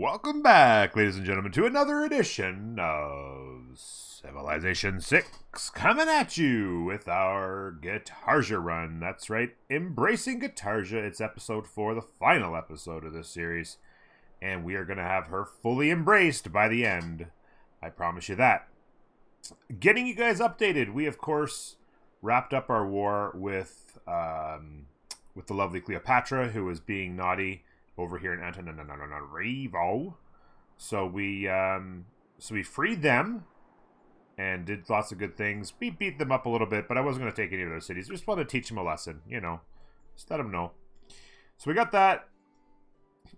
Welcome back, ladies and gentlemen, to another edition of Civilization 6, coming at you with our Gitarja run. That's right, embracing Gitarja. It's episode 4, the final episode of this series, and we are going to have her fully embraced by the end. I promise you that. Getting you guys updated, we of course wrapped up our war with the lovely Cleopatra, who was being naughty over here in Antananarivo. So we freed them and did lots of good things. We beat them up a little bit, but I wasn't going to take any of their cities. I just wanted to teach them a lesson, you know. Just let them know. So we got that,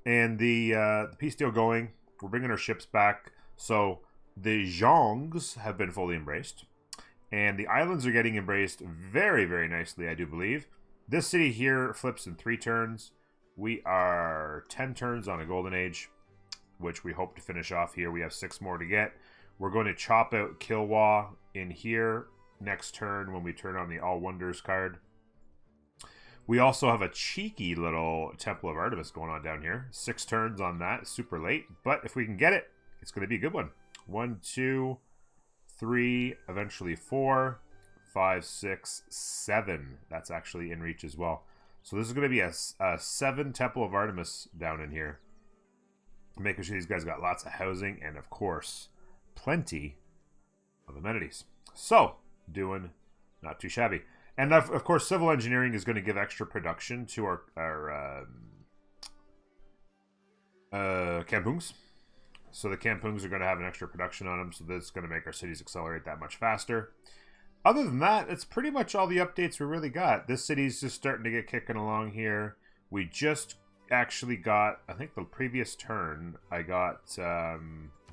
and the peace deal going. We're bringing our ships back. So the Jongs have been fully embraced, and the islands are getting embraced very, very nicely, I do believe. This city here flips in 3 turns. We are 10 turns on a golden age, which we hope to finish off here. We have 6 more to get. We're going to chop out Kilwa in here next turn when we turn on the All Wonders card. We also have a cheeky little Temple of Artemis going on down here. 6 turns on that, super late. But if we can get it, it's going to be a good one. 1, 2, 3, eventually 4, 5, 6, 7. That's actually in reach as well. So this is going to be a 7 Temple of Artemis down in here. Making sure these guys got lots of housing and, of course, plenty of amenities. So, doing not too shabby. And, of course, civil engineering is going to give extra production to our Kampungs. So the Kampungs are going to have an extra production on them, so this is going to make our cities accelerate that much faster. Other than that, it's pretty much all the updates we really got. This city's just starting to get kicking along here. We just actually got, I think the previous turn, I got, yeah,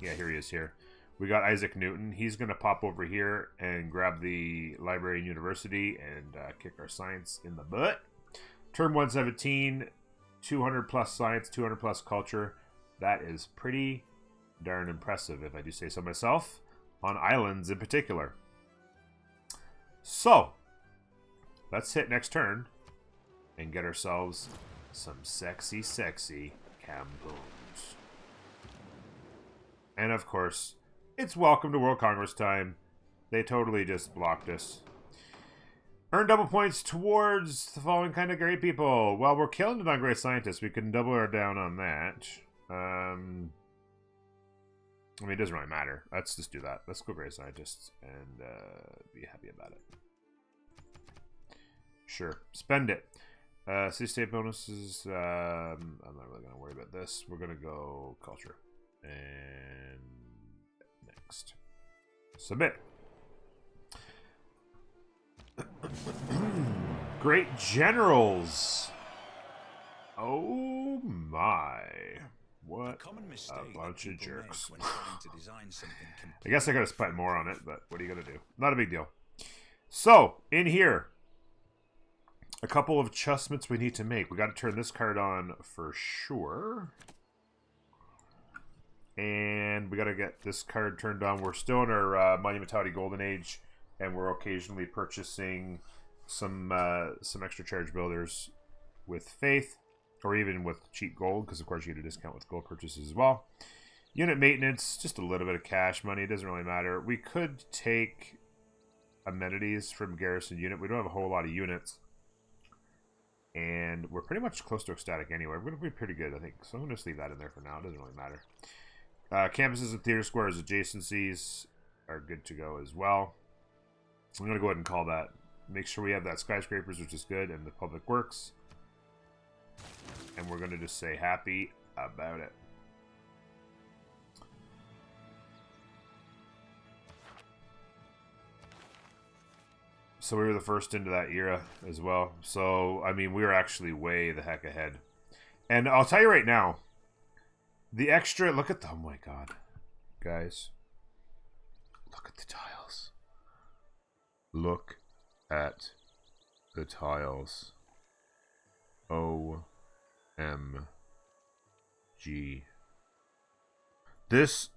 here he is here. We got Isaac Newton. He's going to pop over here and grab the library and university and kick our science in the butt. Turn 117, 200 plus science, 200 plus culture. That is pretty darn impressive, if I do say so myself, on islands in particular. So, let's hit next turn and get ourselves some sexy, sexy Kampungs. And of course, it's welcome to World Congress time. They totally just blocked us. Earn double points towards the following kind of great people. Well, we're killing it on great scientists. We can double our down on that. I mean, it doesn't really matter. Let's just do that. Let's go great scientists and be happy about it. Sure. Spend it. City state bonuses. I'm not really going to worry about this. We're going to go culture. And next. Submit. Great generals. Oh my. What a bunch of jerks. I guess I could have spent more on it, but what are you going to do? Not a big deal. So, in here, a couple of adjustments we need to make. We got to turn this card on for sure. And we got to get this card turned on. We're still in our Monumentality Golden Age, and we're occasionally purchasing some extra charge builders with Faith. Or even with cheap gold, because of course you get a discount with gold purchases as well. Unit maintenance, just a little bit of cash money. It doesn't really matter. We could take amenities from garrison unit. We don't have a whole lot of units. And we're pretty much close to ecstatic anyway. We're going to be pretty good, I think. So I'm going to just leave that in there for now. It doesn't really matter. Campuses and theater squares adjacencies are good to go as well. I'm going to go ahead and call that. Make sure we have that skyscrapers, which is good, and the public works. And we're going to just say happy about it. So we were the first into that era as well. So, I mean, we were actually way the heck ahead. And I'll tell you right now, the extra, look at the, oh my god. Guys, look at the tiles. Look at the tiles. OMG. This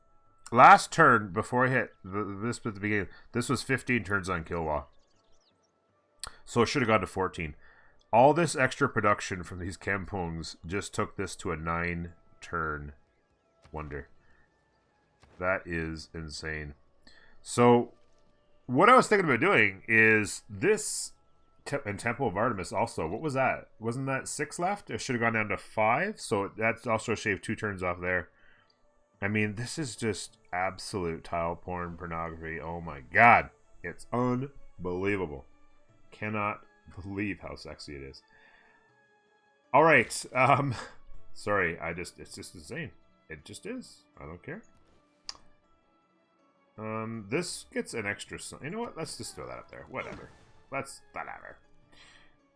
last turn before I hit this at the beginning, this was 15 turns on Kilwa. So it should have gone to 14. All this extra production from these Kampungs just took this to a 9-turn wonder. That is insane. So, what I was thinking about doing is this and Temple of Artemis also. What was that? Wasn't that 6 left? It should have gone down to 5. So that's also shaved 2 turns off there. I mean, this is just absolute tile porn pornography. Oh my god. It's unbelievable. Cannot believe how sexy it is. Alright. Sorry, it's just insane. It just is. I don't care. This gets an extra... You know what? Let's just throw that up there. Whatever. Whatever.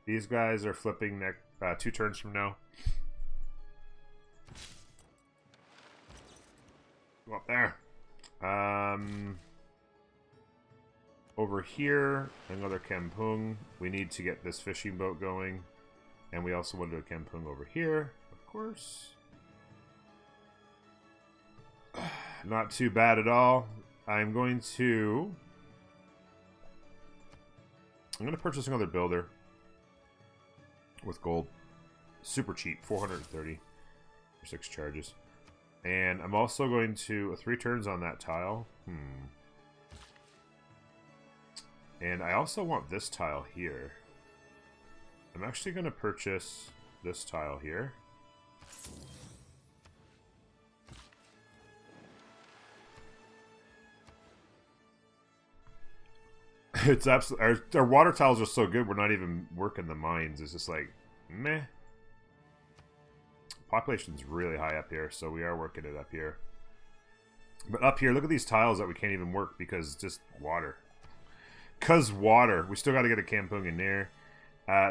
These guys are flipping 2 turns from now. Go up there. Over here, another Kampung. We need to get this fishing boat going. And we also want to do a Kampung over here, of course. Not too bad at all. I'm going to purchase another builder with gold. Super cheap, 430 for 6 charges. And I'm also going to 3 turns on that tile. And I also want this tile here. I'm actually going to purchase this tile here. It's absolutely... Our water tiles are so good, we're not even working the mines. It's just like, meh. Population's really high up here, so we are working it up here. But up here, look at these tiles that we can't even work because just water. Because water. We still got to get a Kampung in there.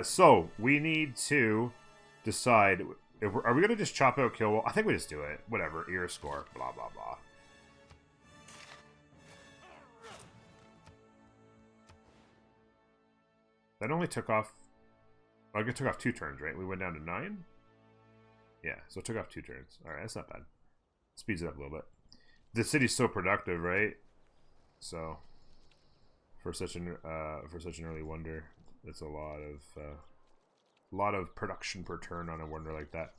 So, we need to decide... Are we going to just chop out kill wall? I think we just do it. Whatever. Era score. Blah, blah, blah. That only took off... Oh, it took off 2 turns, right? We went down to 9? Yeah, so it took off 2 turns. Alright, that's not bad. Speeds it up a little bit. The city's so productive, right? So, for such an early wonder, it's a lot of production per turn on a wonder like that.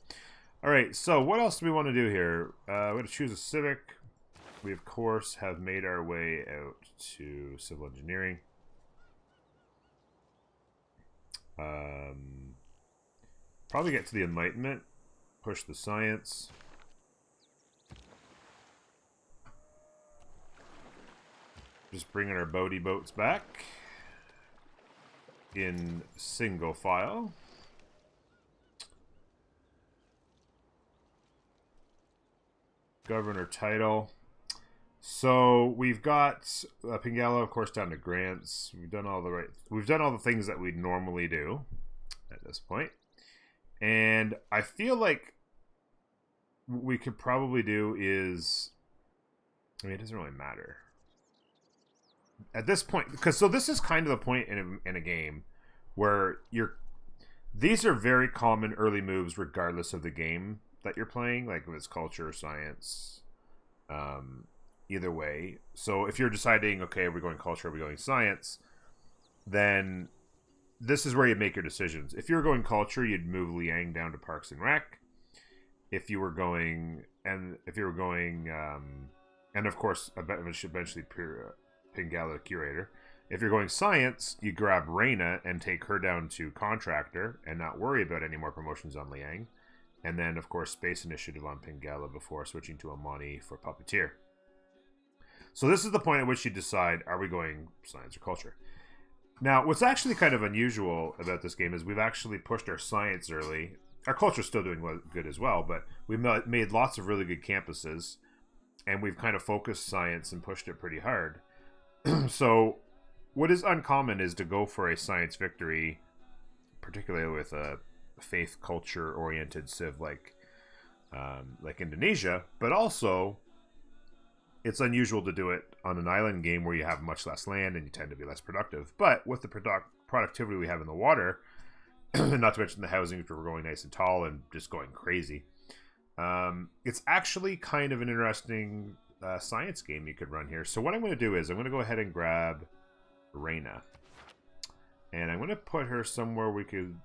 Alright, so what else do we want to do here? We're going to choose a civic. We, of course, have made our way out to civil engineering. Probably get to the Enlightenment. Push the science. Just bringing our boaty boats back in single file. Governor title. So we've got Pingala, of course, down to grants. We've done all the things that we'd normally do at this point. And I feel like what we could probably do is, I mean, it doesn't really matter at this point, because so this is kind of the point in a game where these are very common early moves regardless of the game that you're playing, like if it's culture or science, either way. So if you're deciding, okay, are we going culture, are we going science, then this is where you make your decisions. If you're going culture, you'd move Liang down to Parks and Rec. If you were going, and of course, eventually Pingala Curator. If you're going science, you grab Reina and take her down to Contractor and not worry about any more promotions on Liang. And then, of course, Space Initiative on Pingala before switching to Amani for Puppeteer. So this is the point at which you decide, are we going science or culture? Now, what's actually kind of unusual about this game is we've actually pushed our science early. Our culture's still doing good as well, but we've made lots of really good campuses, and we've kind of focused science and pushed it pretty hard. So what is uncommon is to go for a science victory, particularly with a faith culture oriented civ like Indonesia, but also it's unusual to do it on an island game where you have much less land and you tend to be less productive. But with the productivity we have in the water, not to mention the housing, which we're going nice and tall and just going crazy, it's actually kind of an interesting science game you could run here. So what I'm going to do is I'm going to go ahead and grab Reina. And I'm going to put her somewhere we could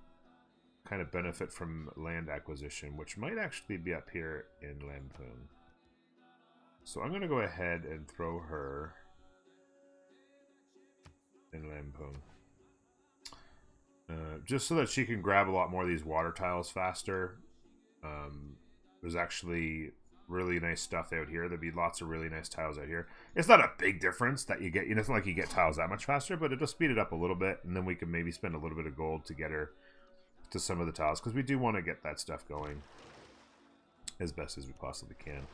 kind of benefit from land acquisition, which might actually be up here in Lampoon. So I'm going to go ahead and throw her in Lampung. Just so that she can grab a lot more of these water tiles faster. There's actually really nice stuff out here. There'd be lots of really nice tiles out here. It's not a big difference that you get. You know, it's not like you get tiles that much faster, but it'll speed it up a little bit, and then we can maybe spend a little bit of gold to get her to some of the tiles, because we do want to get that stuff going as best as we possibly can.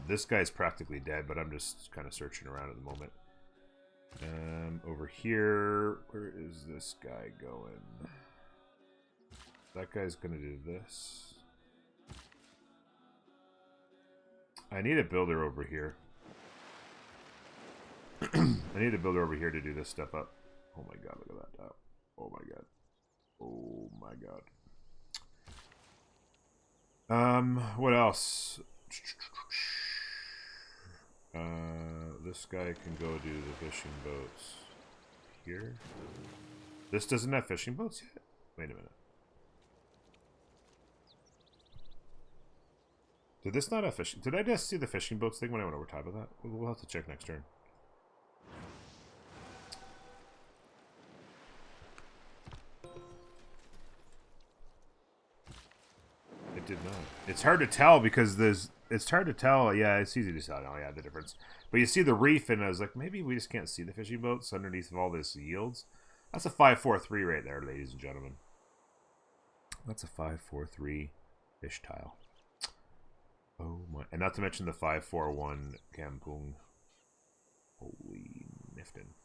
This guy's practically dead, but I'm just kind of searching around at the moment. Over here, where is this guy going? That guy's gonna do this. I need a builder over here. I need a builder over here to do this stuff up. Oh my god, look at that. Oh my god. Oh my god. What else? This guy can go do the fishing boats here. This doesn't have fishing boats yet? Wait a minute. Did this not have fishing? Did I just see the fishing boats thing when I went over top of that? We'll have to check next turn. It did not. It's hard to tell because there's... It's hard to tell. Yeah, it's easy to tell now. Yeah, the difference. But you see the reef, and I was like, maybe we just can't see the fishing boats underneath of all this yields. That's a 5-4-3 right there, ladies and gentlemen. That's a 5-4-3 fish tile. Oh my! And not to mention the 5-4-1 Kampung. Holy niftin.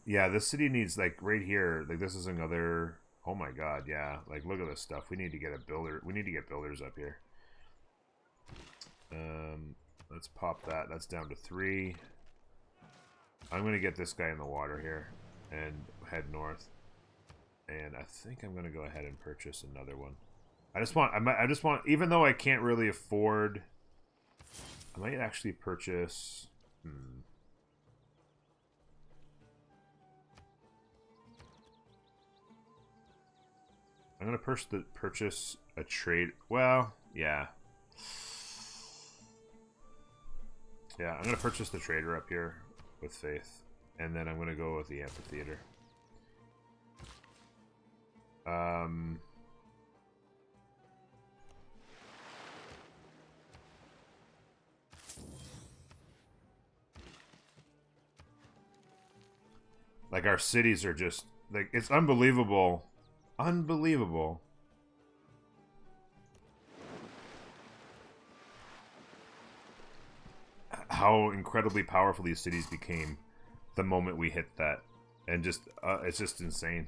Yeah, this city needs, like, right here. Like, this is another. Oh my god, yeah. Like, look at this stuff. We need to get a builder. We need to get builders up here. Let's pop that. That's down to 3. I'm going to get this guy in the water here and head north. And I think I'm going to go ahead and purchase another one. I just want, even though I can't really afford, I might actually purchase, I'm going to purchase a trade. Well, yeah. Yeah, I'm going to purchase the trader up here with Faith. And then I'm going to go with the amphitheater. Like, our cities are just, like, it's unbelievable. Unbelievable. How incredibly powerful these cities became the moment we hit that. And just, it's just insane.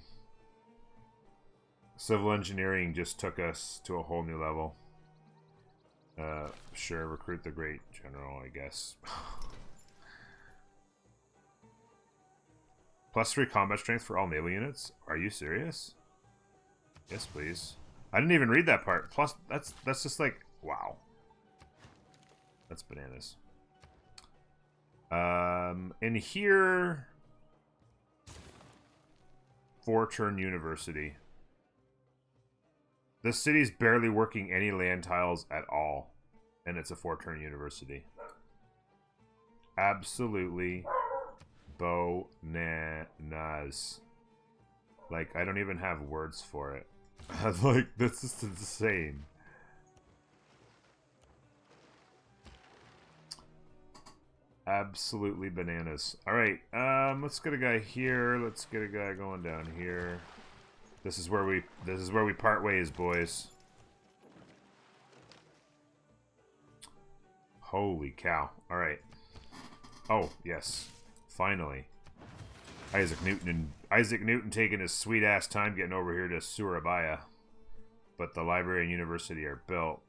Civil engineering just took us to a whole new level. Sure, recruit the great general, I guess. +3 combat strength for all naval units? Are you serious? Yes, please. I didn't even read that part. Plus, that's just like, wow. That's bananas. In here, 4-turn university. This city's barely working any land tiles at all, and it's a 4-turn university. Absolutely bananas. Like, I don't even have words for it. Like, this is insane. Absolutely bananas. Alright, let's get a guy here. Let's get a guy going down here. This is where we part ways, boys. Holy cow. Alright. Oh, yes. Finally. Isaac Newton taking his sweet ass time getting over here to Surabaya. But the library and university are built.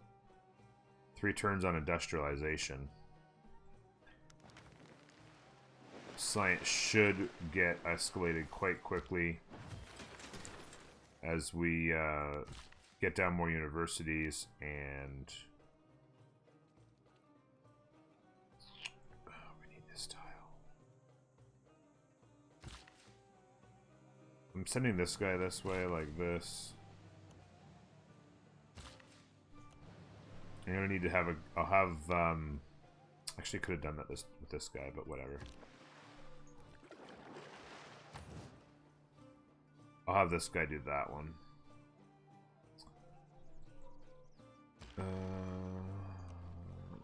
3 turns on industrialization. Science should get escalated quite quickly as we get down more universities and we need this tile. I'm sending this guy this way like this. I'm gonna need to have a. I'll have. Actually, could have done that with this guy, but whatever. I'll have this guy do that one.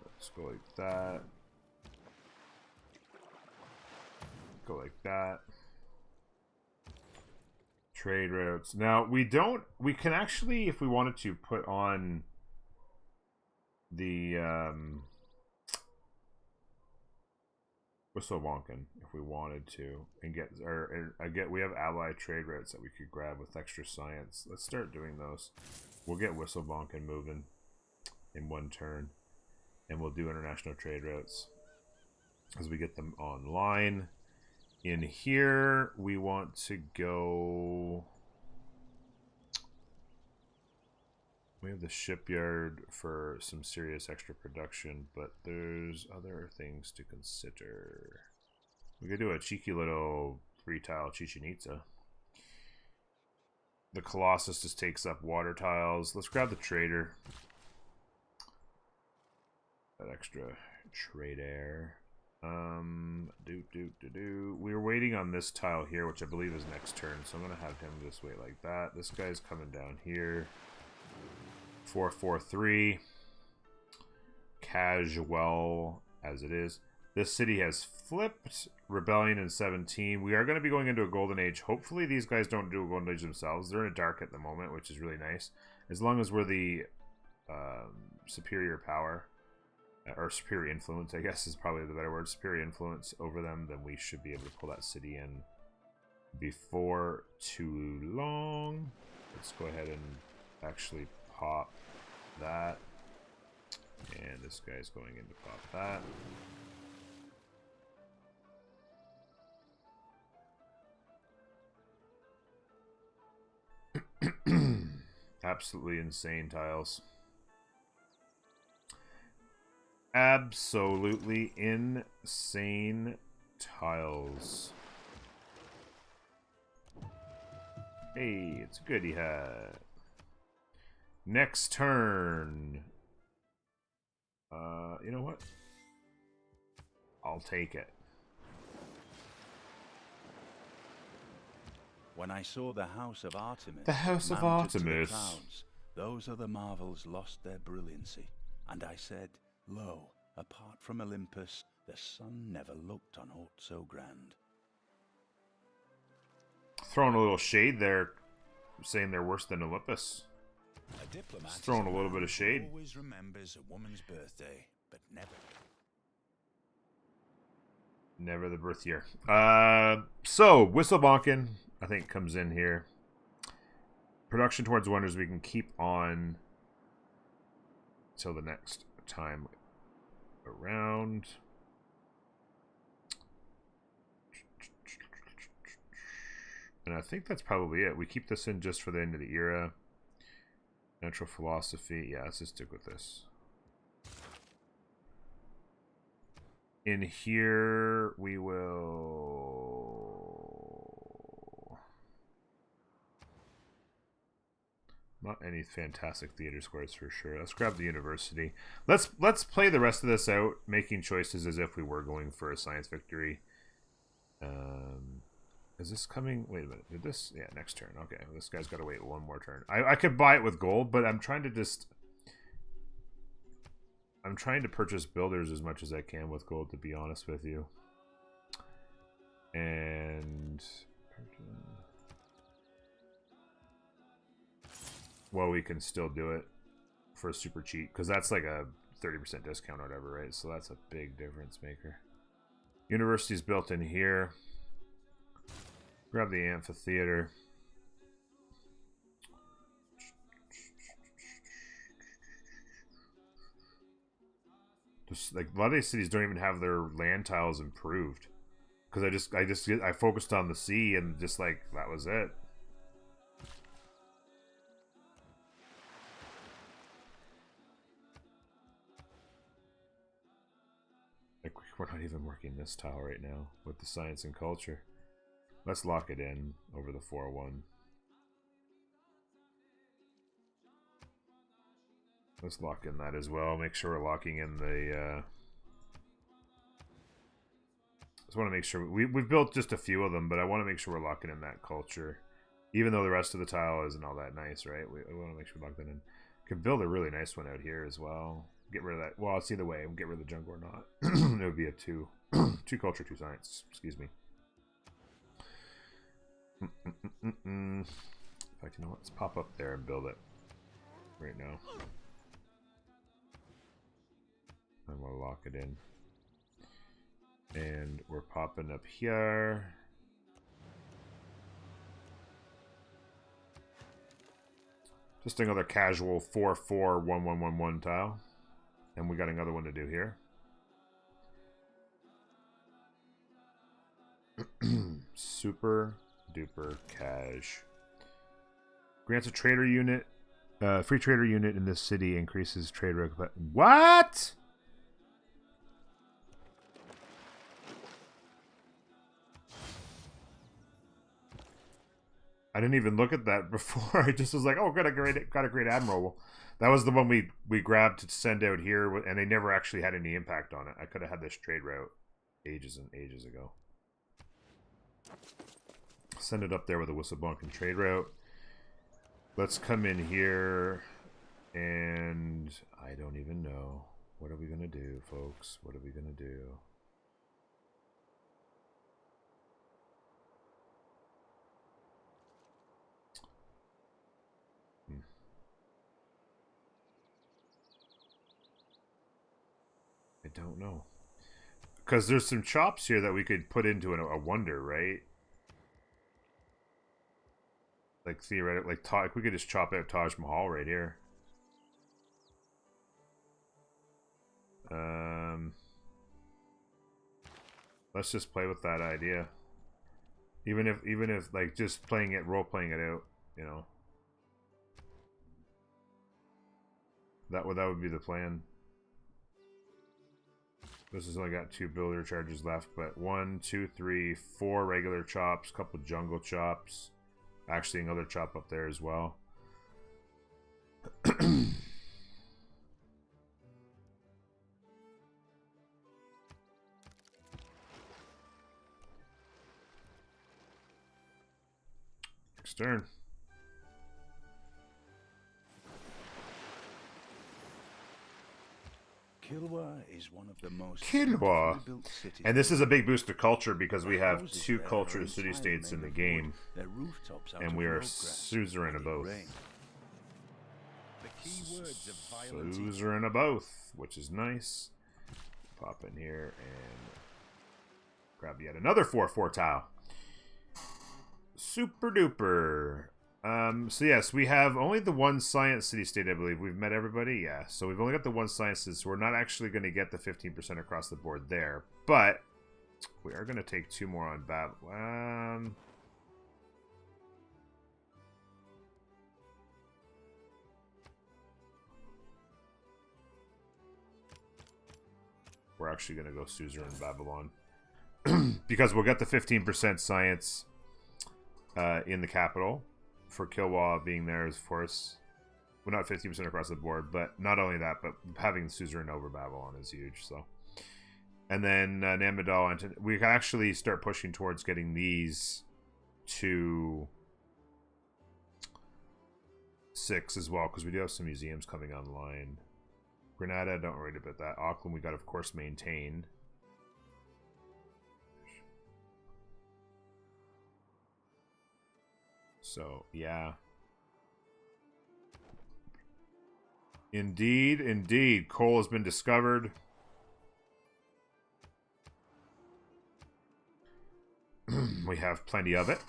Let's go like that. Go like that. Trade routes. Now, we can actually, if we wanted to, put on the Whistle Wonkin if we wanted to, and we have allied trade routes that we could grab with extra science. Let's start doing those. We'll get Whistle Wonkin moving in one turn, and we'll do international trade routes as we get them online. In here, we want to go. We have the shipyard for some serious extra production, but there's other things to consider. We could do a cheeky little 3-tile Chichen Itza. The Colossus just takes up water tiles. Let's grab the trader. That extra trade air. We're waiting on this tile here, which I believe is next turn, so I'm gonna have him just wait like that. This guy's coming down here. 4-4-3. Casual as it is. This city has flipped. Rebellion in 17. We are going to be going into a golden age. Hopefully these guys don't do a golden age themselves. They're in a dark at the moment, which is really nice. As long as we're the superior power, or superior influence, I guess is probably the better word. Superior influence over them, then we should be able to pull that city in before too long. Let's go ahead and actually pop that, and this guy's going in to pop that. Absolutely insane tiles. Absolutely insane tiles. Hey, it's a goody hat. Next turn. You know what? I'll take it. When I saw the house of Artemis, the house of Artemis, clouds, those other marvels lost their brilliancy, and I said, lo, apart from Olympus, the sun never looked on aught so grand. Throwing a little shade there, saying they're worse than Olympus. A diplomat just throwing a little bit of shade. Always remembers a woman's birthday, but never the birth year. So Whistle Bonkin, I think, comes in here. Production towards wonders we can keep on till the next time around. And I think that's probably it. We keep this in just for the end of the era. Natural philosophy. Yeah, let's just stick with this. In here, we will... Not any fantastic theater squares for sure. Let's grab the university. Let's play the rest of this out, making choices as if we were going for a science victory. Is this coming? Wait a minute. Did this? Yeah, next turn. Okay, well, this guy's got to wait one more turn. I could buy it with gold, but I'm trying to just... I'm trying to purchase builders as much as I can with gold, to be honest with you. And... well, we can still do it for super cheap, because that's like a 30% discount or whatever, right? So that's a big difference maker. University's built in here. Grab the amphitheater. Just like a lot of these cities don't even have their land tiles improved, because I focused on the sea and just like that was it. Like we're not even working this tile right now with the science and culture. Let's lock it in over the 4-1. Let's lock in that as well. Make sure we're locking in the... Just want to make sure... We've built just a few of them, but I want to make sure we're locking in that culture. Even though the rest of the tile isn't all that nice, right? We want to make sure we lock that in. Could build a really nice one out here as well. Get rid of that. Well, it's either way. We'll get rid of the jungle or not. It would be a 2. 2 culture, 2 science. Excuse me. In fact, you know what? Let's pop up there and build it right now. I'm going to lock it in. And we're popping up here. Just another casual 4-4-1-1-1-1 tile. And we got another one to do here. Super duper cash. Grants a trader unit. Free trader unit in this city increases trade rate. What? I didn't even look at that before. I just was like, oh, got a great admiral. Well, that was the one we grabbed to send out here, and they never actually had any impact on it. I could have had this trade route ages and ages ago. Send it up there with a Whistlebonkin trade route. Let's come in here, and I don't even know. What are we going to do, folks? What are we going to do? I don't know. Because there's some chops here that we could put into a wonder, right? Like theoretically, like we could just chop out Taj Mahal right here. Let's just play with that idea. Even if like just playing it, role playing it out, you know. That would be the plan. This has only got 2 builder charges left, but 1, 2, 3, 4 regular chops, couple jungle chops. Actually, another chop up there as well. Next turn. Kilwa is one of the most Kilwa. built cities. And this is a big boost to culture because we have 2 culture city-states in the game. Their rooftops out And of we are road grass suzerain of and both. rain. The key words of violence. Suzerain of both, which is nice. Pop in here and grab yet another 4-4 tile. Super duper. So yes, we have only the 1 science city-state, I believe. We've met everybody, yeah. So we've only got the 1 sciences, so we're not actually going to get the 15% across the board there. But we are going to take 2 more on Babylon. We're actually going to go suzerain Babylon. Because we'll get the 15% science in the capital. For Kilwa being there, of course. Well, not 50% across the board, but not only that, but having the suzerain over Babylon is huge. So, and then Namedal, we can actually start pushing towards getting these to 6 as well, because we do have some museums coming online. Granada, don't worry about that. Auckland, we got, of course, maintain. So, yeah. Indeed, indeed. Coal has been discovered. We have plenty of it.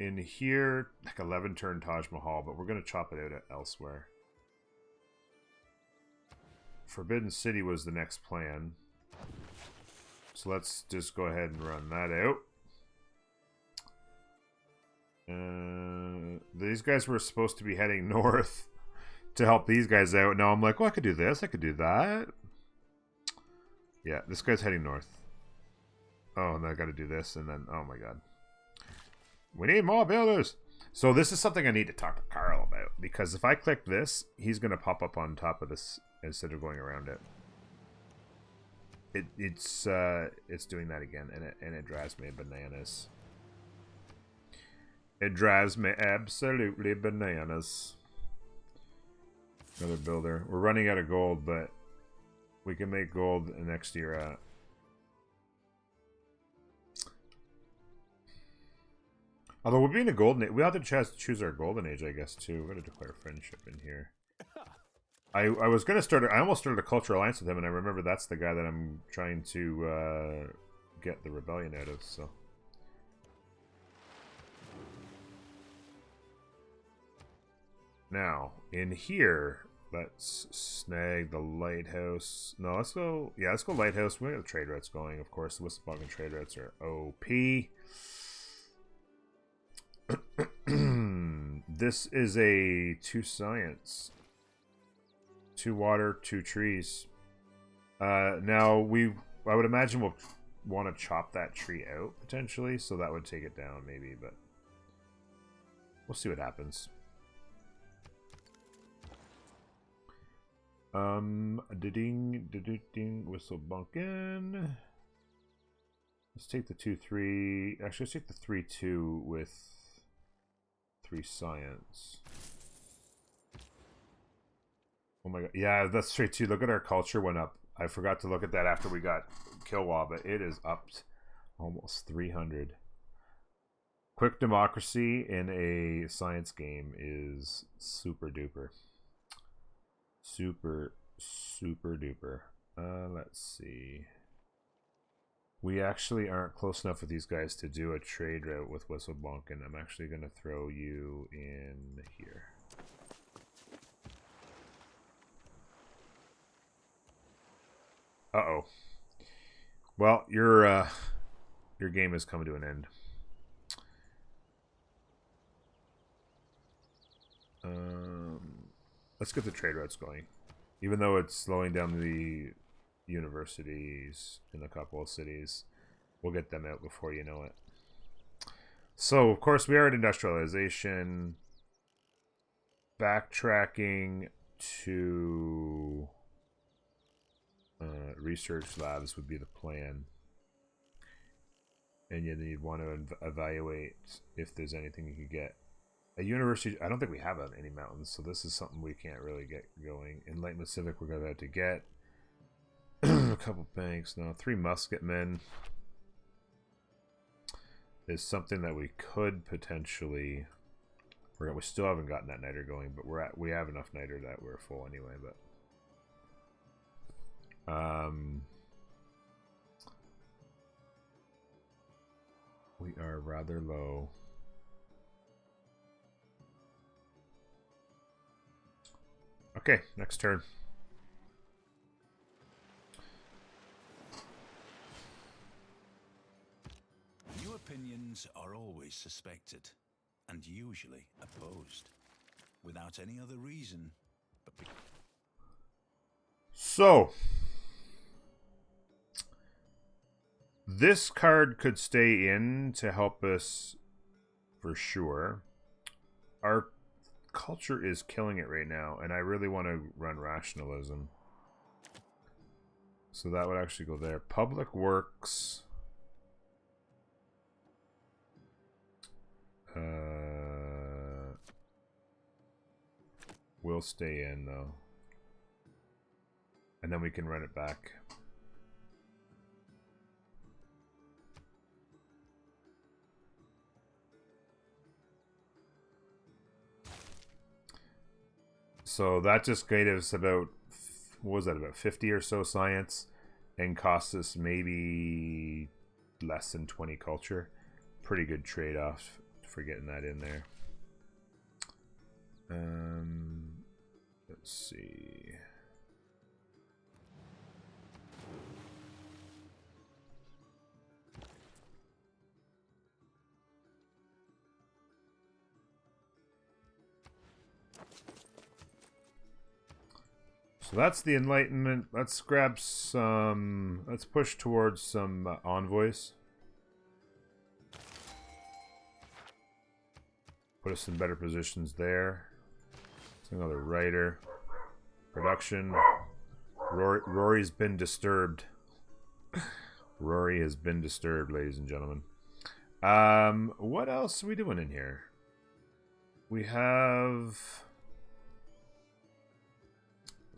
In here, like 11 turn Taj Mahal, but we're going to chop it out elsewhere. Forbidden City was the next plan. So let's just go ahead and run that out. These guys were supposed to be heading north to help these guys out. Now I'm like, well, I could do this, I could do that. Yeah, this guy's heading north. Oh, and I got to do this, and then oh my god, we need more builders. So this is something I need to talk to Carl about, because if I click this, he's gonna pop up on top of this instead of going around it. It's doing that again, and it drives me bananas. It drives me absolutely bananas. Another builder. We're running out of gold, but we can make gold next year. Although we'll be in a golden age. We'll have to choose our golden age, I guess, too. We're going to declare friendship in here. I was going to start... I almost started a cultural alliance with him, and I remember that's the guy that I'm trying to get the rebellion out of, so... Now, in here, let's snag the lighthouse. No, let's go... Yeah, let's go lighthouse. We're going to get the trade routes going, of course. The Whistleblogging trade routes are OP. This is a 2 science. 2 water, 2 trees. Now, I would imagine we'll want to chop that tree out, potentially, so that would take it down, maybe, but... We'll see what happens. Ding, whistle bunkin. Let's take the 2-3. Actually, let's take the 3-2 with 3 science. Oh my god. Yeah, that's straight too. Look at our culture went up. I forgot to look at that after we got Killwall, but it is up almost 300. Quick democracy in a science game is super duper. Super duper. Let's see. We actually aren't close enough with these guys to do a trade route with Whistlebonkin. I'm actually going to throw you in here. Uh-oh. Well, your game is coming to an end. Let's get the trade routes going. Even though it's slowing down the universities in a couple of cities, we'll get them out before you know it. So, of course, we are at industrialization. Backtracking to research labs would be the plan. And then you'd want to evaluate if there's anything you could get. A university, I don't think we have any mountains, so this is something we can't really get going. Enlightenment Civic, we're going to have to get a couple banks. No, 3 musketmen is something that we could potentially. We still haven't gotten that niter going, but we have enough niter that we're full anyway. But we are rather low. Okay, next turn. New opinions are always suspected, and usually opposed, without any other reason but because... So, this card could stay in to help us for sure. Our culture is killing it right now, and I really want to run rationalism. So that would actually go there. Public Works. Will stay in though. And then we can run it back. So that just gave us about, what was that, about 50 or so science, and cost us maybe less than 20 culture. Pretty good trade-off for getting that in there. Let's see. So that's the Enlightenment. Let's grab some... Let's push towards some envoys. Put us in better positions there. It's another writer. Production. Rory's been disturbed. Rory has been disturbed, ladies and gentlemen. What else are we doing in here? We have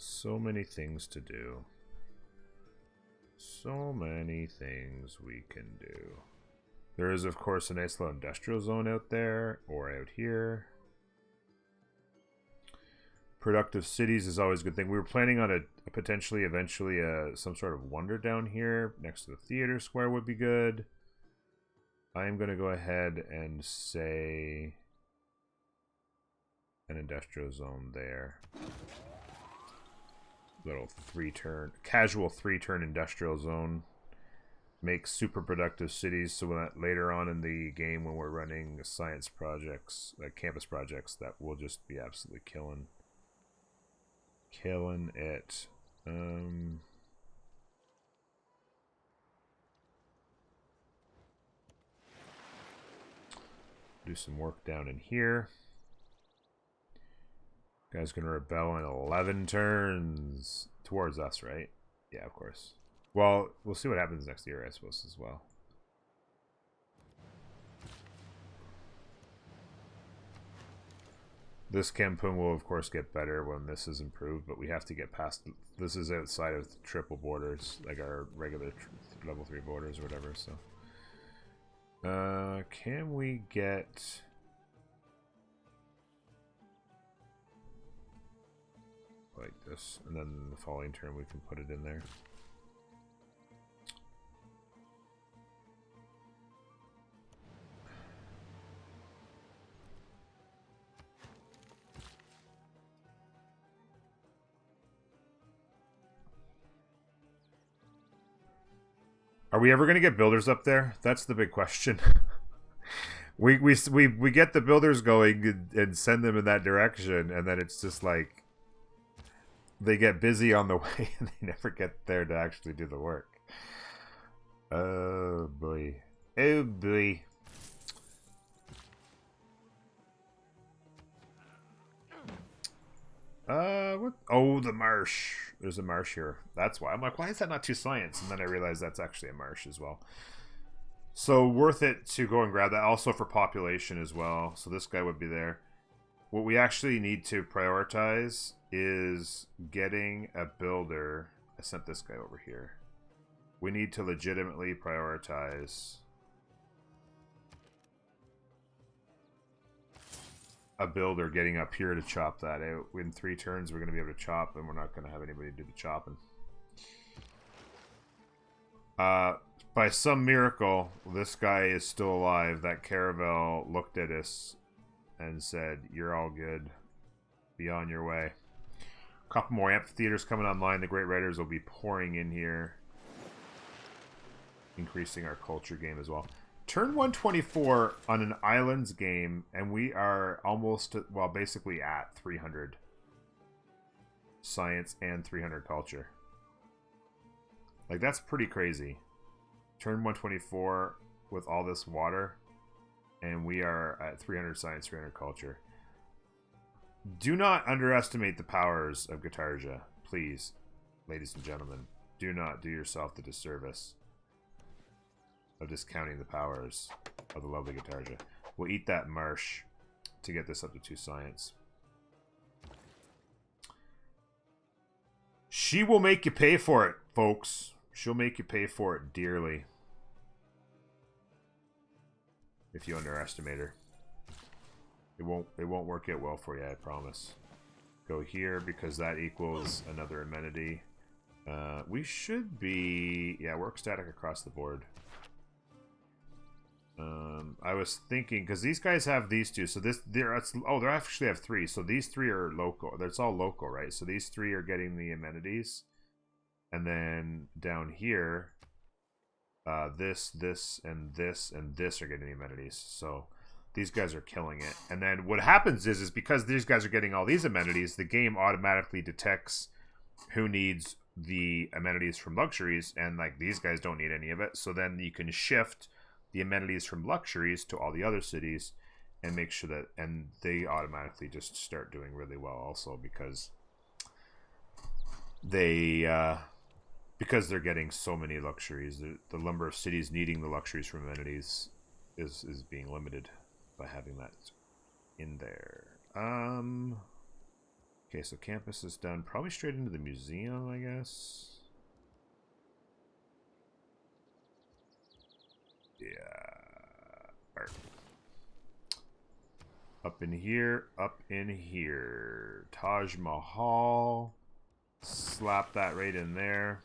so many things to do. So many things we can do. There is, of course, a nice little industrial zone out there, or out here. Productive cities is always a good thing. We were planning on a potentially, eventually, some sort of wonder down here next to the theater square would be good. I am going to go ahead and say an industrial zone there. Little casual 3-turn industrial zone. Make super productive cities so that later on in the game when we're running science projects, like campus projects, that will just be absolutely killing it. Do some work down in here. Guy's gonna rebel in 11 turns towards us, right? Yeah, of course. Well, we'll see what happens next year, I suppose, as well. This Kampung will, of course, get better when this is improved, but we have to get past... This is outside of triple borders, like our regular level 3 borders or whatever, so... can we get... like this, and then the following turn we can put it in there. Are we ever going to get builders up there? That's the big question. we get the builders going and send them in that direction, and then it's just like they get busy on the way and they never get there to actually do the work. Oh boy. Oh boy. What? Oh, the marsh. There's a marsh here. That's why. I'm like, why is that not 2 science? And then I realized that's actually a marsh as well. So worth it to go and grab that. Also for population as well. So this guy would be there. What we actually need to prioritize is getting a builder. I sent this guy over here. We need to legitimately prioritize a builder getting up here to chop that out. In 3 turns, we're going to be able to chop, and we're not going to have anybody do the chopping. By some miracle, this guy is still alive. That caravel looked at us and said, "You're all good. Be on your way." A couple more amphitheaters coming online. The great writers will be pouring in here, increasing our culture game as well. Turn 124 on an islands game, and we are almost, well, basically at 300 science and 300 culture. Like, that's pretty crazy. Turn 124 with all this water, and we are at 300 science, 300 culture. Do not underestimate the powers of Gitarja, please, ladies and gentlemen. Do not do yourself the disservice of discounting the powers of the lovely Gitarja. We'll eat that marsh to get this up to 2 science. She will make you pay for it, folks. She'll make you pay for it dearly if you underestimate her. It won't work out well for you, I promise. Go here because that equals another amenity. We should be, yeah, work static across the board. I was thinking because these guys have these 2, so they actually have 3. So these 3 are local. That's all local, right? So these 3 are getting the amenities, and then down here, this, and this are getting the amenities. So these guys are killing it. And then what happens is because these guys are getting all these amenities, the game automatically detects who needs the amenities from luxuries, and like these guys don't need any of it. So then you can shift the amenities from luxuries to all the other cities and make sure that, and they automatically just start doing really well also because they're getting so many luxuries. The number of cities needing the luxuries from amenities is being limited by having that in there. Okay, so campus is done. Probably straight into the museum, I guess. Yeah. Art. Up in here, up in here. Taj Mahal. Slap that right in there.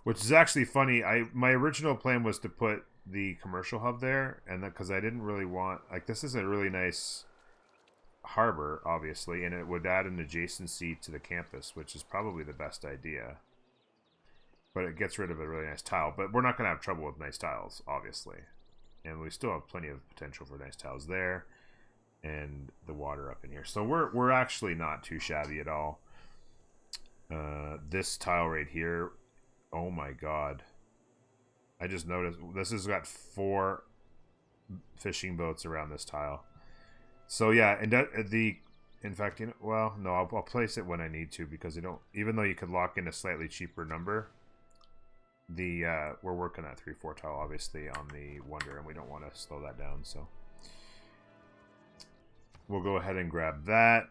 Which is actually funny. My original plan was to put the commercial hub there, and because I didn't really want, like, this is a really nice harbor, obviously, and it would add an adjacency to the campus, which is probably the best idea. But it gets rid of a really nice tile. But we're not going to have trouble with nice tiles, obviously. And we still have plenty of potential for nice tiles there. And the water up in here. So we're actually not too shabby at all. This tile right here, oh my god. I just noticed this has got 4 fishing boats around this tile. So yeah, and in fact, you know, well, no, I'll place it when I need to because I don't. Even though you could lock in a slightly cheaper number, we're working at 3-4 tile obviously on the Wonder, and we don't want to slow that down. So we'll go ahead and grab that.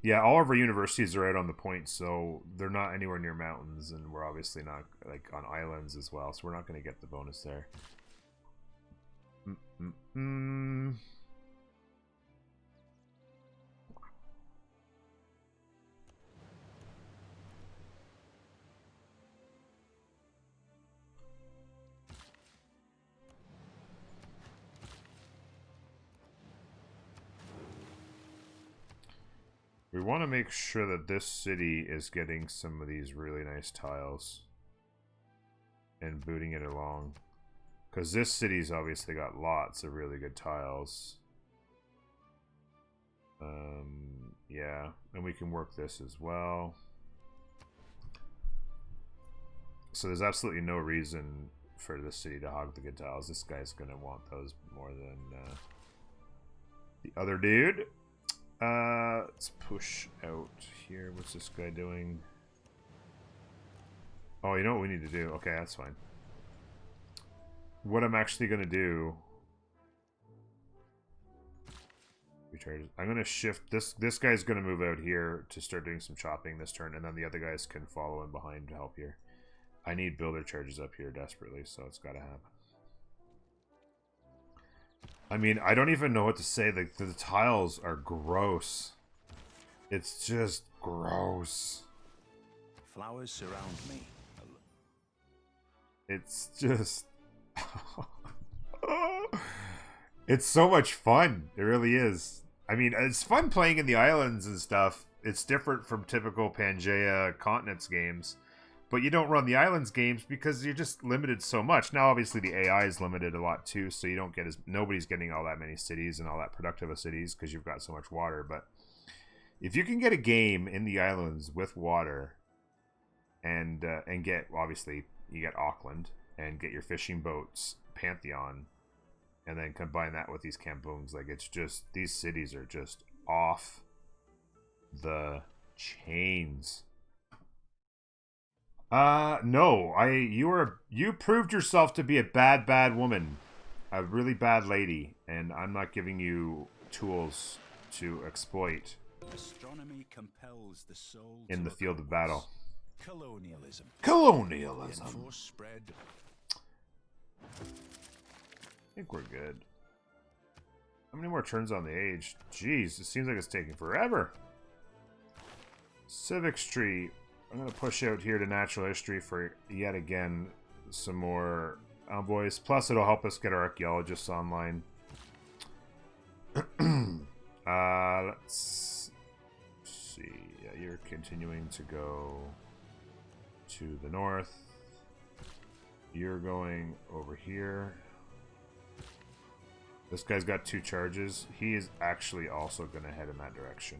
Yeah, all of our universities are out on the point, so they're not anywhere near mountains, and we're obviously not like on islands as well, so we're not going to get the bonus there. We want to make sure that this city is getting some of these really nice tiles and booting it along. Because this city's obviously got lots of really good tiles. Yeah, and we can work this as well. So there's absolutely no reason for this city to hog the good tiles. This guy's going to want those more than the other dude. Let's push out here. What's this guy doing? Oh, you know what we need to do? Okay, that's fine. What I'm actually going to do... I'm going to shift... This guy's going to move out here to start doing some chopping this turn, and then the other guys can follow in behind to help here. I need builder charges up here desperately, so it's got to happen. I mean, I don't even know what to say. Like, the tiles are gross. It's just gross. Flowers surround me. It's just... It's so much fun. It really is. I mean, it's fun playing in the islands and stuff. It's different from typical Pangea Continents games. But you don't run the islands games because you're just limited so much. Now, obviously, the AI is limited a lot too, so you don't get nobody's getting all that many cities and all that productive of cities because you've got so much water. But if you can get a game in the islands with water, and get, obviously, you get Auckland and get your fishing boats Pantheon, and then combine that with these Kampungs, like, it's just, these cities are just off the chains. No, you proved yourself to be a bad woman, a really bad lady, and I'm not giving you tools to exploit Astronomy compels the soul in to the field of battle. Colonialism. Colonialism. Enforced spread. I think we're good. How many more turns on the age? Jeez, it seems like it's taking forever. Civics tree. I'm going to push out here to natural history for, yet again, some more envoys. Plus, it'll help us get our archaeologists online. Let's see. Yeah, you're continuing to go to the north. You're going over here. This guy's got 2 charges. He is actually also going to head in that direction.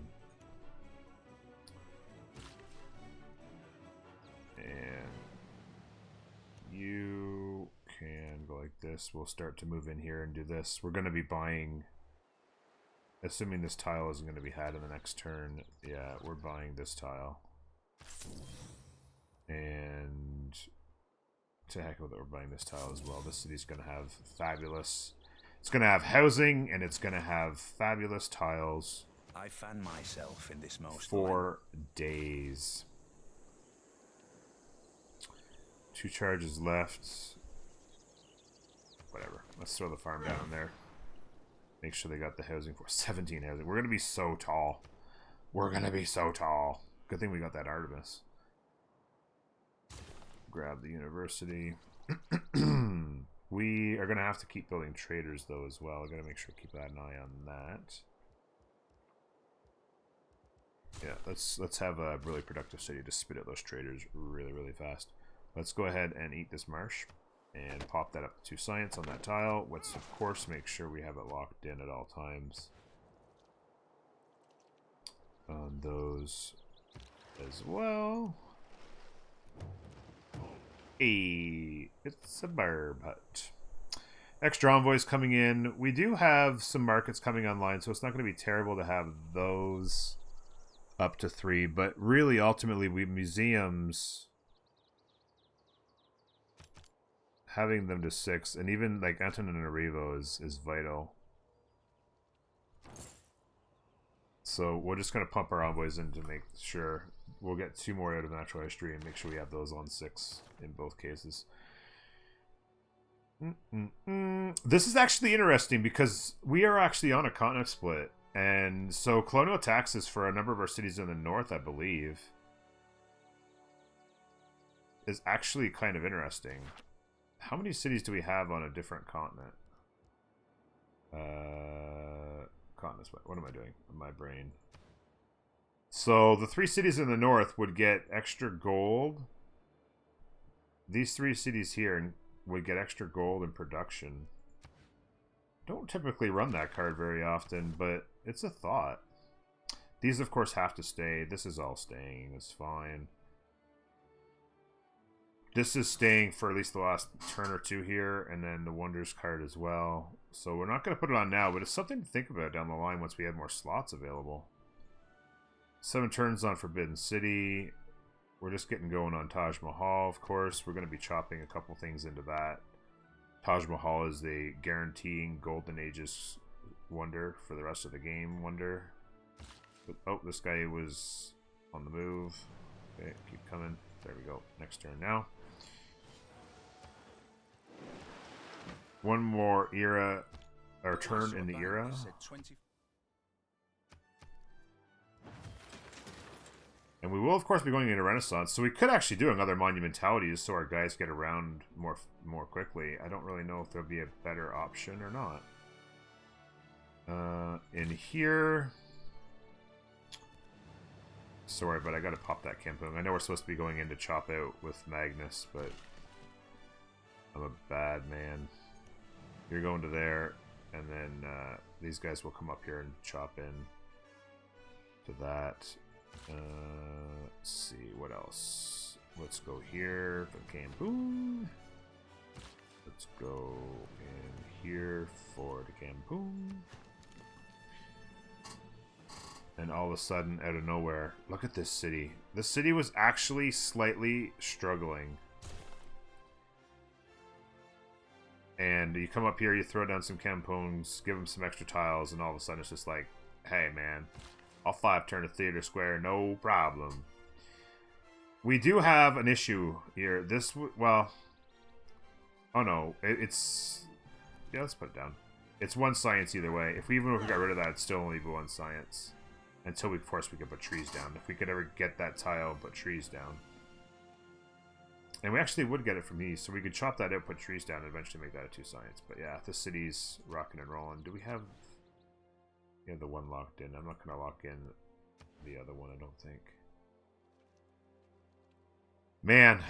And you can go like this. We'll start to move in here and do this. We're going to be buying, assuming this tile isn't going to be had in the next turn. Yeah, we're buying this tile. And to heck with it, we're buying this tile as well. This city's going to have fabulous... It's going to have housing, and it's going to have fabulous tiles. I fan myself in this most for days. 2 charges left. Whatever. Let's throw the farm down there. Make sure they got the housing for 17 housing. We're going to be so tall. We're going to be so tall. Good thing we got that Artemis. Grab the university. We are going to have to keep building traders, though, as well. I've got to make sure to keep an eye on that. Yeah, let's have a really productive city to spit out those traders really, really fast. Let's go ahead and eat this marsh and pop that up to 2 science on that tile. Let's, of course, make sure we have it locked in at all times. On those as well. It's a barb hut. Extra envoys coming in. We do have some markets coming online, so it's not going to be terrible to have those up to 3. But really, ultimately, museums, having them to 6, and even like Antananarivo is vital. So we're just going to pump our envoys in to make sure. We'll get 2 more out of natural history and make sure we have those on 6 in both cases. This is actually interesting because we are actually on a continent split. And so colonial taxes for a number of our cities in the north, I believe, is actually kind of interesting. How many cities do we have on a different continent? Continent split. What am I doing in my brain? So the 3 cities in the north would get extra gold. These 3 cities here would get extra gold in production. Don't typically run that card very often, but it's a thought. These, of course, have to stay. This is all staying. It's fine. This is staying for at least the last turn or 2 here, and then the Wonders card as well. So we're not going to put it on now, but it's something to think about down the line once we have more slots available. 7 turns on Forbidden City. We're just getting going on Taj Mahal, of course. We're going to be chopping a couple things into that. Taj Mahal is the guaranteeing Golden Ages wonder for the rest of the game wonder. But, oh, this guy was on the move. Okay, keep coming. There we go. Next turn now. One more era, or turn in the era. And we will, of course, be going into Renaissance, so we could actually do another monumentalities so our guys get around more quickly. I don't really know if there'll be a better option or not. In here... Sorry, but I gotta pop that Kampung. I know we're supposed to be going in to chop out with Magnus, but... I'm a bad man. You're going to there, and then these guys will come up here and chop in to that. Let's see, what else? Let's go here for Kampung. Let's go in here for the Kampung. And all of a sudden, out of nowhere, look at this city. This city was actually slightly struggling. And you come up here, you throw down some Kampungs, give them some extra tiles, and all of a sudden it's just like, hey man, I'll 5-turn a theater square, no problem. We do have an issue here. This, well, oh no, it's, yeah, let's put it down. It's 1 science either way. Even if we got rid of that, it'd still only be 1 science. Until we, of course, we could put trees down. If we could ever get that tile, put trees down. And we actually would get it from these, so we could chop that out, put trees down, and eventually make that a 2 science. But yeah, the city's rocking and rolling. Do we have... Yeah, the 1 locked in. I'm not going to lock in the other one, I don't think. Man,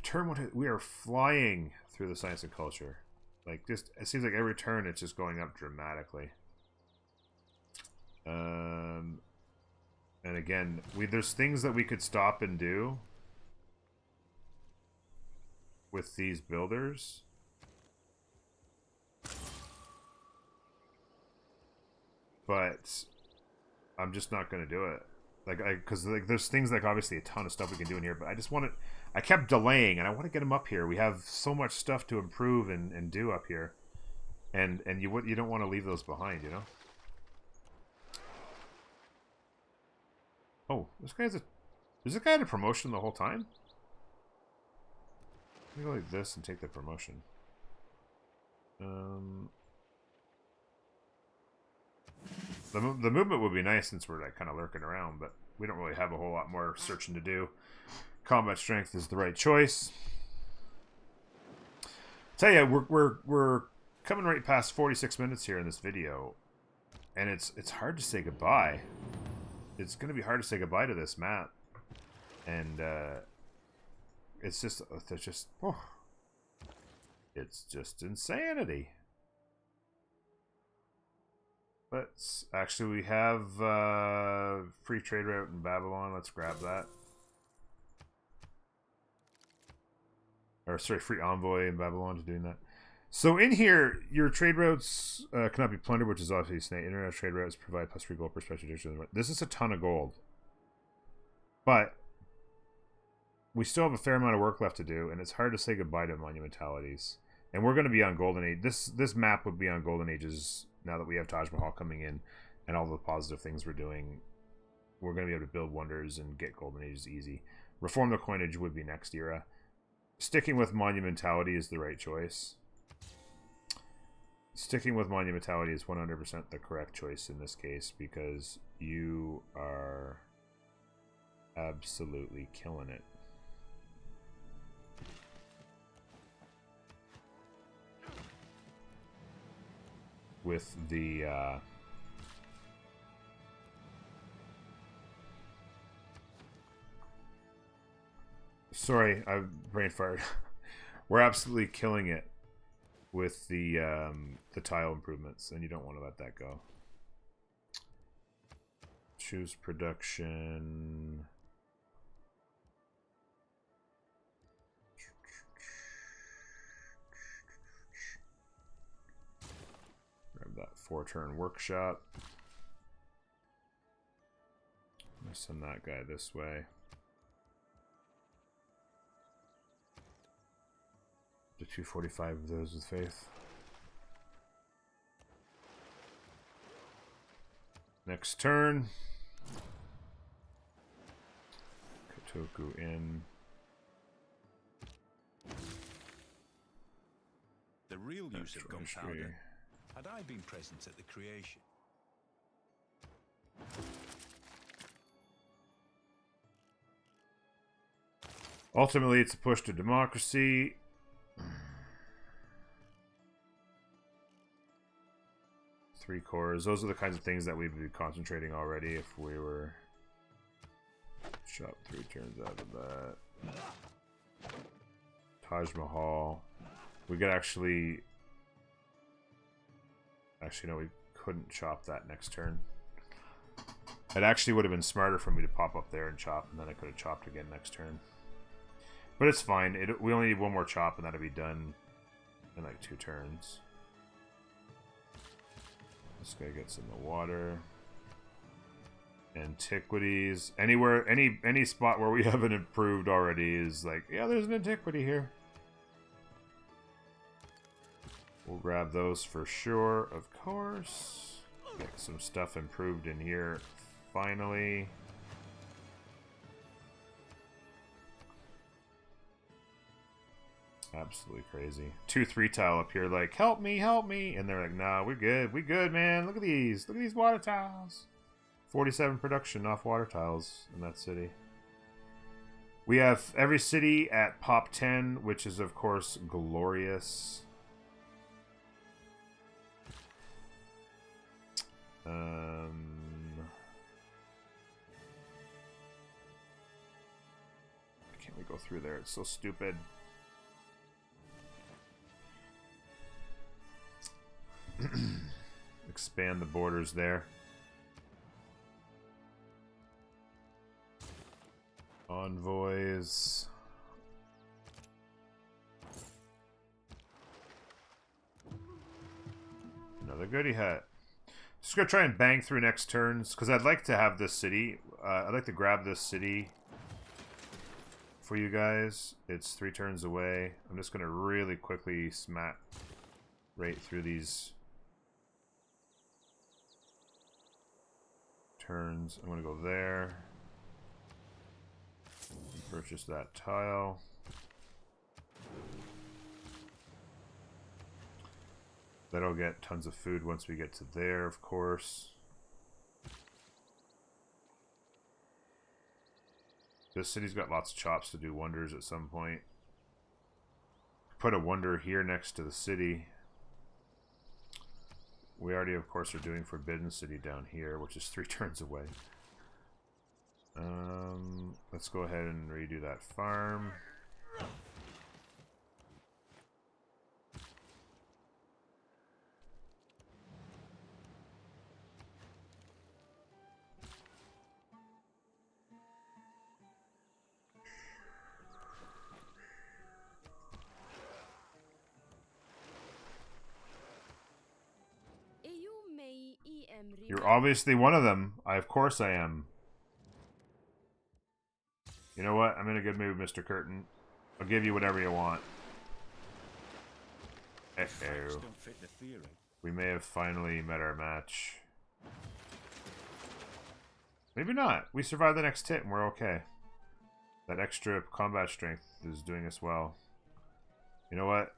turn 1, we are flying through the science and culture. Like, just, it seems like every turn it's just going up dramatically. And again, there's things that we could stop and do with these builders. But I'm just not going to do it. Like, because like, there's things like obviously a ton of stuff we can do in here, but I just want it. I kept delaying, and I want to get them up here. We have so much stuff to improve and do up here, and you don't want to leave those behind, you know. Oh, this guy had a promotion the whole time. Let me go like this and take the promotion. The movement would be nice since we're like kind of lurking around, but we don't really have a whole lot more searching to do. Combat strength is the right choice. Tell you, we're coming right past 46 minutes here in this video, and it's hard to say goodbye. It's going to be hard to say goodbye to this map, and it's just it's just insanity. Let's actually, we have free trade route in Babylon. Let's grab that. Or sorry, free envoy in Babylon to doing that. So in here, your trade routes cannot be plundered, which is obviously snake. Internet trade routes provide plus 3 gold per special edition. This is a ton of gold, but we still have a fair amount of work left to do, and it's hard to say goodbye to monumentalities. And we're going to be on Golden Age. This map would be on Golden Ages now that we have Taj Mahal coming in, and all the positive things we're doing. We're going to be able to build wonders and get Golden Ages easy. Reform the coinage would be next era. Sticking with monumentality is the right choice. Sticking with monumentality is 100% the correct choice in this case, because you are absolutely killing it. With the sorry, I've brain fired. We're absolutely killing it with the tile improvements, and you don't want to let that go. Choose production. Grab that 4-turn workshop. I'm gonna send that guy this way. The 245 of those with faith. Next turn. Kotoku in. The real use of gunpowder. Had I been present at the creation? Ultimately, it's a push to democracy. Three cores. Those are the kinds of things that we'd be concentrating already if we were... Chop 3 turns out of that. Taj Mahal. We could actually... Actually, no, we couldn't chop that next turn. It actually would have been smarter for me to pop up there and chop, and then I could have chopped again next turn. But it's fine. We only need one more chop, and that'll be done in like 2 turns. This guy gets in the water. Antiquities. Anywhere, any spot where we haven't improved already is like, yeah, there's an antiquity here. We'll grab those for sure, of course. Get some stuff improved in here, finally. Absolutely crazy. 2-3 tile up here, like, help me, and they're like, nah, we're good, man. Look at these water tiles. 47 production off water tiles in that city. We have every city at pop 10, which is of course glorious. Can't we go through there? It's so stupid. expand the borders there. Envoys. Another goodie hat. Just gonna try and bang through next turns because I'd like to have this city. I'd like to grab this city for you guys. It's 3 turns away. I'm just gonna really quickly smack right through these turns. I'm gonna go there. Purchase that tile. That'll get tons of food once we get to there, of course. This city's got lots of chops to do wonders at some point. Put a wonder here next to the city. We already, of course, are doing Forbidden City down here, which is 3 turns away. Let's go ahead and redo that farm. You're obviously one of them. Of course I am. You know what? I'm in a good mood, Mr. Curtin. I'll give you whatever you want. Uh-oh. We may have finally met our match. Maybe not. We survived the next hit and we're okay. That extra combat strength is doing us well. You know what?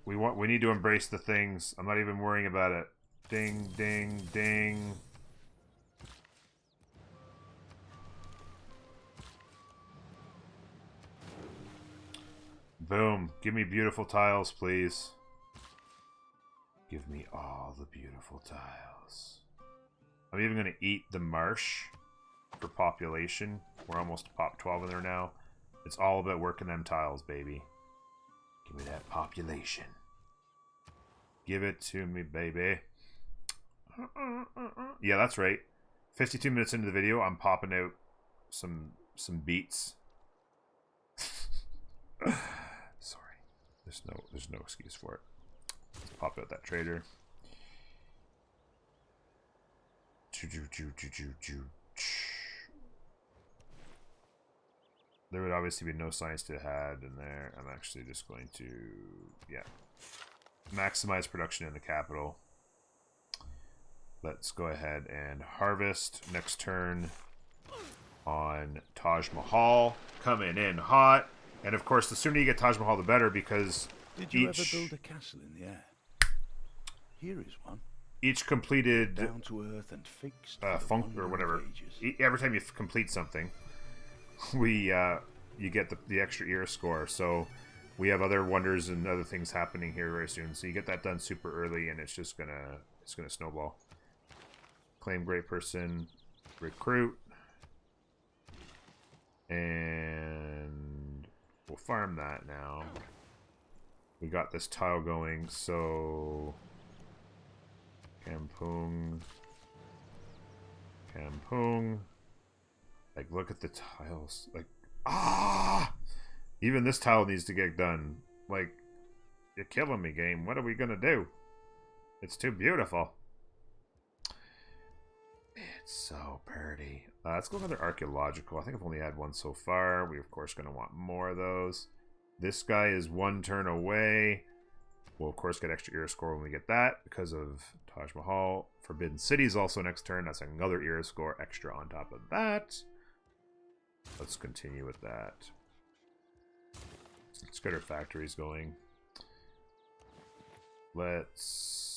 We need to embrace the things. I'm not even worrying about it. Ding, ding, ding. Boom. Give me beautiful tiles, please. Give me all the beautiful tiles. I'm even going to eat the marsh for population. We're almost pop 12 in there now. It's all about working them tiles, baby. Give me that population. Give it to me, baby. Yeah, that's right. 52 minutes into the video, I'm popping out some beats. Sorry. There's no excuse for it. Let's pop out that trader. There would obviously be no science to add in there. I'm actually just going to, yeah, maximize production in the capital. Let's go ahead and harvest next turn on Taj Mahal. Coming in hot. And of course, the sooner you get Taj Mahal, the better, because Did you ever build a castle in the air? Here is one. Each completed down to earth and fixed funk or whatever. Every time you complete something, you get the extra ear score. So we have other wonders and other things happening here very soon. So you get that done super early, and it's gonna snowball. Claim great person, recruit, and we'll farm that now. We got this tile going, so Kampung. Like, look at the tiles. Like, even this tile needs to get done. Like, you're killing me, game. What are we gonna do? It's too beautiful. It's so pretty. Let's go another archaeological. I think I've only had one so far. We're of course gonna want more of those. This guy is 1 turn away. We'll of course get extra ear score when we get that because of Taj Mahal. Forbidden City is also next turn. That's another ear score extra on top of that. Let's continue with that. Let's get our factories going. Let's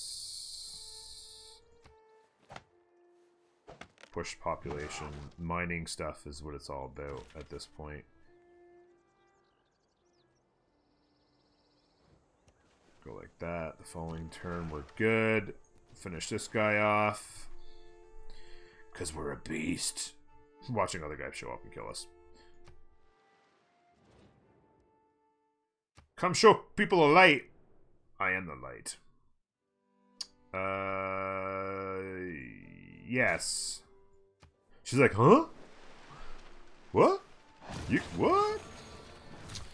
push population. Mining stuff is what it's all about at this point. Go like that. The following turn we're good. Finish this guy off. Because we're a beast. Watching other guys show up and kill us. Come show people a light. I am the light. Yes. She's like, huh? What? You what?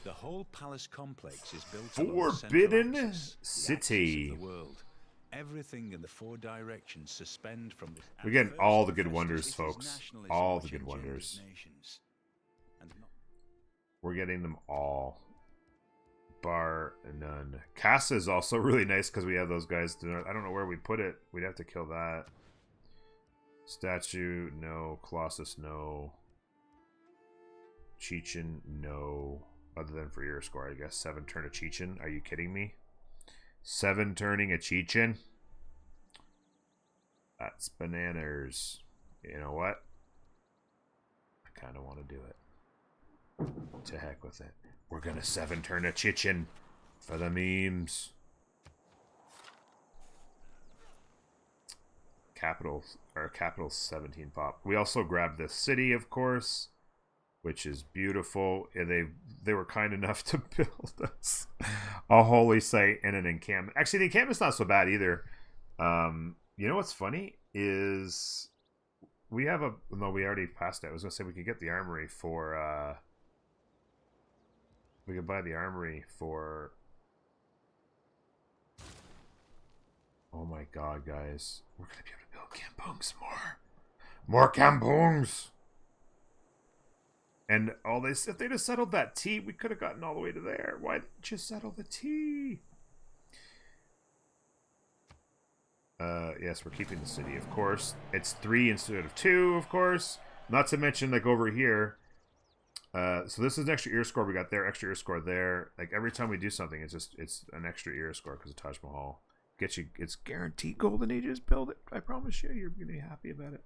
The whole palace complex is built Forbidden along central axis, City. the axis of the world. Everything in the four directions suspend from this. We're getting all the good wonders, folks. All the good wonders. We're getting them all. Bar none. Casa is also really nice because we have those guys. I don't know where we put it. We'd have to kill that. Statue, no. Colossus, no. Chechen, no. Other than for your score, I guess. 7 turn a Chechen. Are you kidding me? 7 turning a Chechen? That's bananas. You know what? I kind of want to do it. To heck with it. We're going to 7 turn a Chechen for the memes. Capital 17 pop. We also grabbed the city, of course, which is beautiful. They were kind enough to build us a holy site and an encampment. Actually, the encampment's not so bad either. You know what's funny is we have no, we already passed it. I was gonna say we could get the armory for we could buy the armory for. Oh my god, guys, we're gonna be able to build Kampungs more Kampungs. And all this, if they'd have settled that T, we could have gotten all the way to there. Why didn't you settle the T? Yes, we're keeping the city, of course. It's 3 instead of 2, of course. Not to mention, like, over here. So this is an extra ear score we got there, extra ear score there. Like, every time we do something, it's an extra ear score because of Taj Mahal. It's guaranteed Golden Ages. Build it. I promise you, you're going to be happy about it.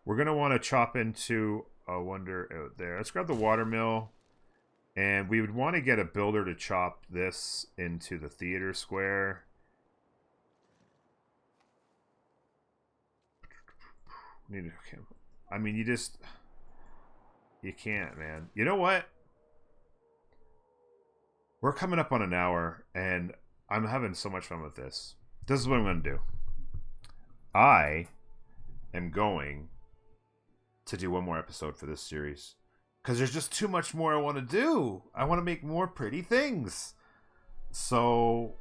We're going to want to chop into a wonder out there. Let's grab the watermill. And we would want to get a builder to chop this into the theater square. I mean, you can't, man. You know what? We're coming up on an hour, and I'm having so much fun with this. This is what I'm going to do. I am going to do one more episode for this series because there's just too much more I want to do. I want to make more pretty things. So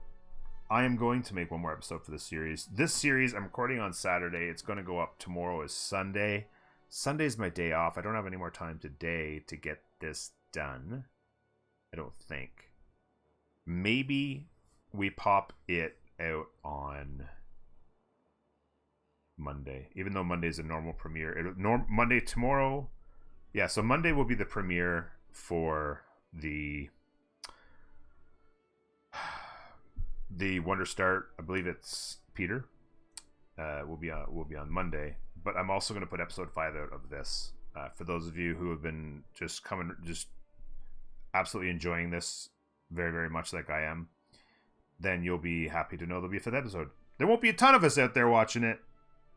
I am going to make one more episode for this series. This series I'm recording on Saturday. It's going to go up tomorrow is Sunday. Sunday's my day off. I don't have any more time today to get this done. I don't think. Maybe we pop it out on Monday, even though Monday's a normal premiere. Monday tomorrow, yeah. So Monday will be the premiere for the Wonder Start. I believe it's Peter. Will be on Monday. But I'm also going to put episode 5 out of this for those of you who have been just absolutely enjoying this very, very much like I am. Then you'll be happy to know there'll be a 5th episode. There won't be a ton of us out there watching it,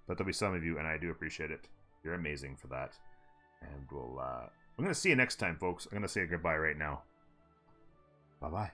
but there'll be some of you, and I do appreciate it. You're amazing for that. And I'm going to see you next time, folks. I'm going to say goodbye right now. Bye-bye.